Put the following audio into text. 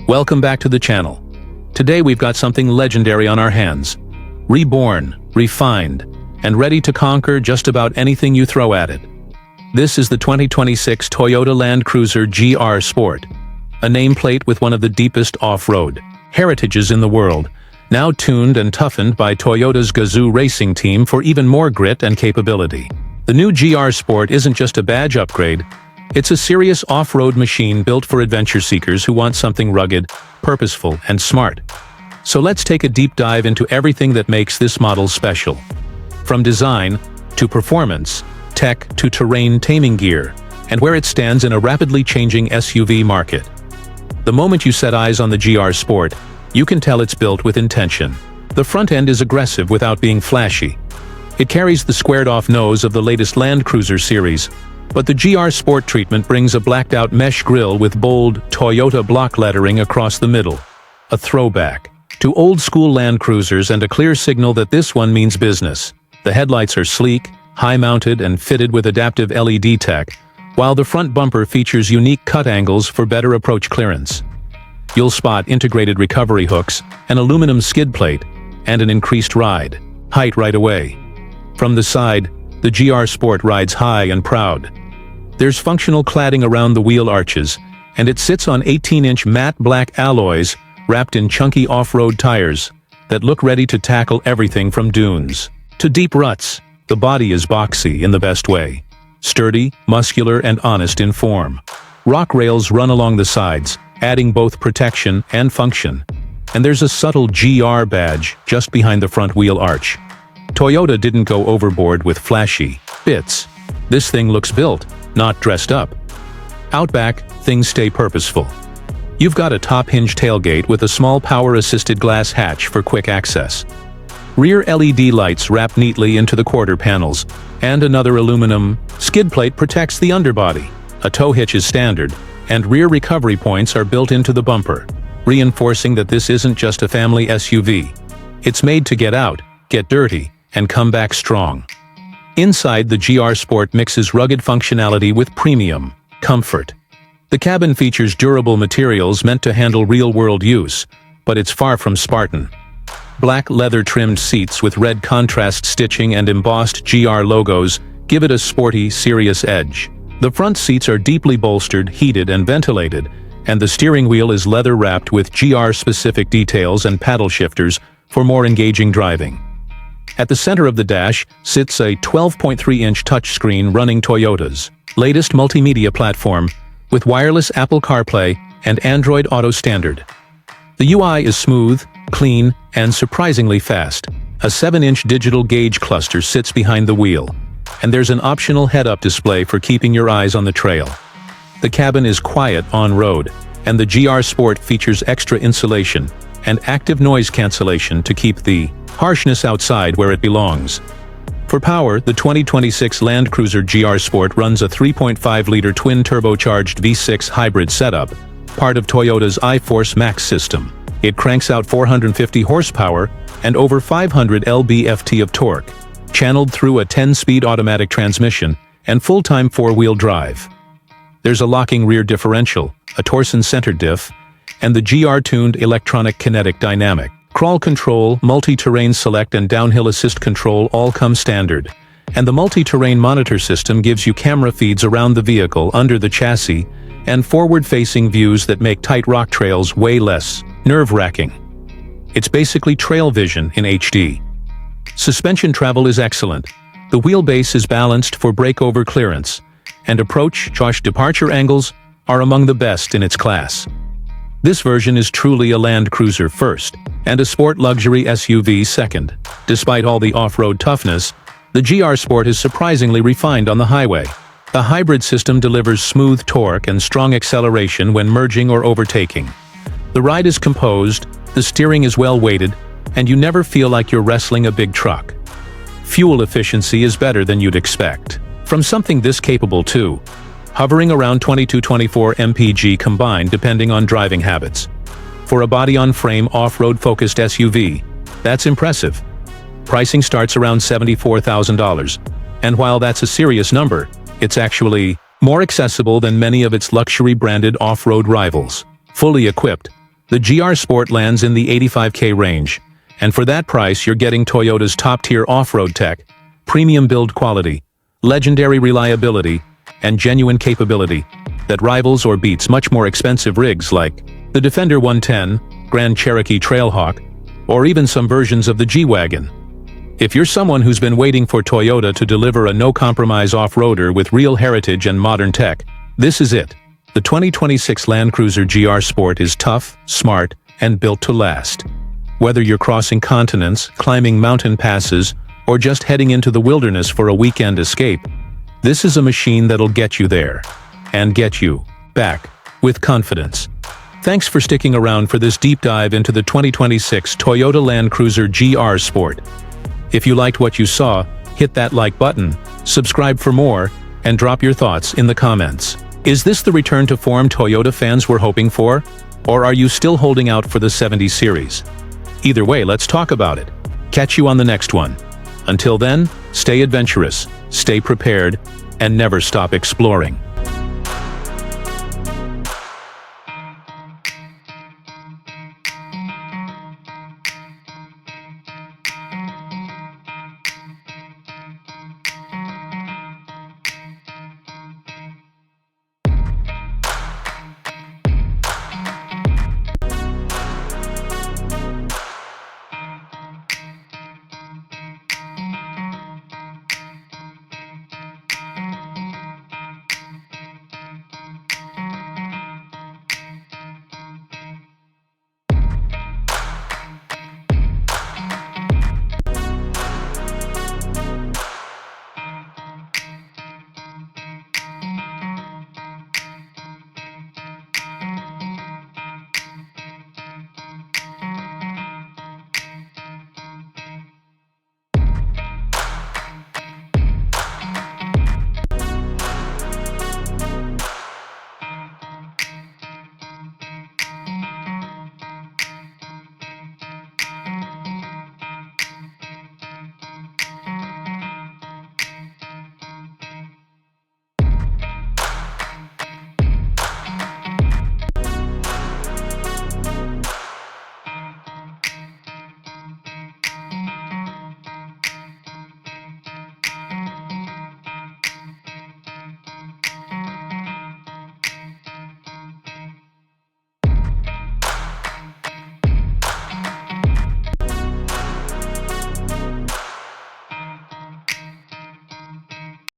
Welcome back to the channel. Today we've got something legendary on our hands. Reborn, refined, and ready to conquer just about anything you throw at it. This is the 2026 Toyota Land Cruiser GR Sport, a nameplate with one of the deepest off-road heritages in the world, now tuned and toughened by Toyota's Gazoo racing team for even more grit and capability. The new GR Sport isn't just a badge upgrade, it's a serious off-road machine built for adventure seekers who want something rugged, purposeful, and smart. So let's take a deep dive into everything that makes this model special. From design, to performance, tech to terrain taming gear, and where it stands in a rapidly changing SUV market. The moment you set eyes on the GR Sport, you can tell it's built with intention. The front end is aggressive without being flashy. It carries the squared-off nose of the latest Land Cruiser series, but the GR Sport treatment brings a blacked-out mesh grille with bold Toyota block lettering across the middle. A throwback to old-school Land Cruisers and a clear signal that this one means business. The headlights are sleek, high-mounted and fitted with adaptive LED tech, while the front bumper features unique cut angles for better approach clearance. You'll spot integrated recovery hooks, an aluminum skid plate, and an increased ride height right away. From the side, the GR Sport rides high and proud. There's functional cladding around the wheel arches, and it sits on 18-inch matte black alloys wrapped in chunky off-road tires that look ready to tackle everything from dunes to deep ruts. The body is boxy in the best way. Sturdy, muscular, and honest in form. Rock rails run along the sides, adding both protection and function. And there's a subtle GR badge just behind the front wheel arch. Toyota didn't go overboard with flashy bits. This thing looks built, not dressed up. Out back, things stay purposeful. You've got a top hinge tailgate with a small power-assisted glass hatch for quick access. Rear LED lights wrap neatly into the quarter panels, and another aluminum skid plate protects the underbody. A tow hitch is standard, and rear recovery points are built into the bumper, reinforcing that this isn't just a family SUV. It's made to get out, get dirty, and come back strong. Inside, the GR Sport mixes rugged functionality with premium comfort. The cabin features durable materials meant to handle real-world use, but it's far from Spartan. Black leather-trimmed seats with red contrast stitching and embossed GR logos give it a sporty, serious edge. The front seats are deeply bolstered, heated, and ventilated, and the steering wheel is leather-wrapped with GR-specific details and paddle shifters for more engaging driving. At the center of the dash sits a 12.3-inch touchscreen running Toyota's latest multimedia platform with wireless Apple CarPlay and Android Auto Standard. The UI is smooth, clean, and surprisingly fast. A 7-inch digital gauge cluster sits behind the wheel, and there's an optional head-up display for keeping your eyes on the trail. The cabin is quiet on-road, and the GR Sport features extra insulation and active noise cancellation to keep the harshness outside where it belongs. For power, the 2026 Land Cruiser GR Sport runs a 3.5-liter twin-turbocharged V6 hybrid setup, part of Toyota's iForce Max system. It cranks out 450 horsepower and over 500 lb-ft of torque, channeled through a 10-speed automatic transmission and full-time four-wheel drive. There's a locking rear differential, a torsion center diff, and the GR-tuned electronic kinetic dynamic. Crawl control, multi-terrain select, and downhill assist control all come standard, and the multi-terrain monitor system gives you camera feeds around the vehicle, under the chassis, and forward-facing views that make tight rock trails way less nerve-wracking. It's basically trail vision in HD. Suspension travel is excellent. The wheelbase is balanced for breakover clearance, and approach/departure angles are among the best in its class. This version is truly a Land Cruiser first, and a sport luxury SUV second. Despite all the off-road toughness, the GR Sport is surprisingly refined on the highway. The hybrid system delivers smooth torque and strong acceleration when merging or overtaking. The ride is composed, the steering is well-weighted, and you never feel like you're wrestling a big truck. Fuel efficiency is better than you'd expect from something this capable too, hovering around 22-24 mpg combined depending on driving habits. For a body-on-frame off-road-focused SUV, that's impressive. Pricing starts around $74,000, and while that's a serious number, it's actually more accessible than many of its luxury-branded off-road rivals. Fully equipped, The GR Sport lands in the $85K range, and for that price you're getting Toyota's top-tier off-road tech, premium build quality, legendary reliability, and genuine capability that rivals or beats much more expensive rigs like the Defender 110, Grand Cherokee Trailhawk, or even some versions of the G-Wagon. If you're someone who's been waiting for Toyota to deliver a no-compromise off-roader with real heritage and modern tech, this is it. The 2026 Land Cruiser GR Sport is tough, smart, and built to last. Whether you're crossing continents, climbing mountain passes, or just heading into the wilderness for a weekend escape, this is a machine that'll get you there, and get you back with confidence. Thanks for sticking around for this deep dive into the 2026 Toyota Land Cruiser GR Sport. If you liked what you saw, hit that like button, subscribe for more, and drop your thoughts in the comments. Is this the return to form Toyota fans were hoping for? Or are you still holding out for the 70 series? Either way, let's talk about it. Catch you on the next one. Until then, stay adventurous, stay prepared, and never stop exploring.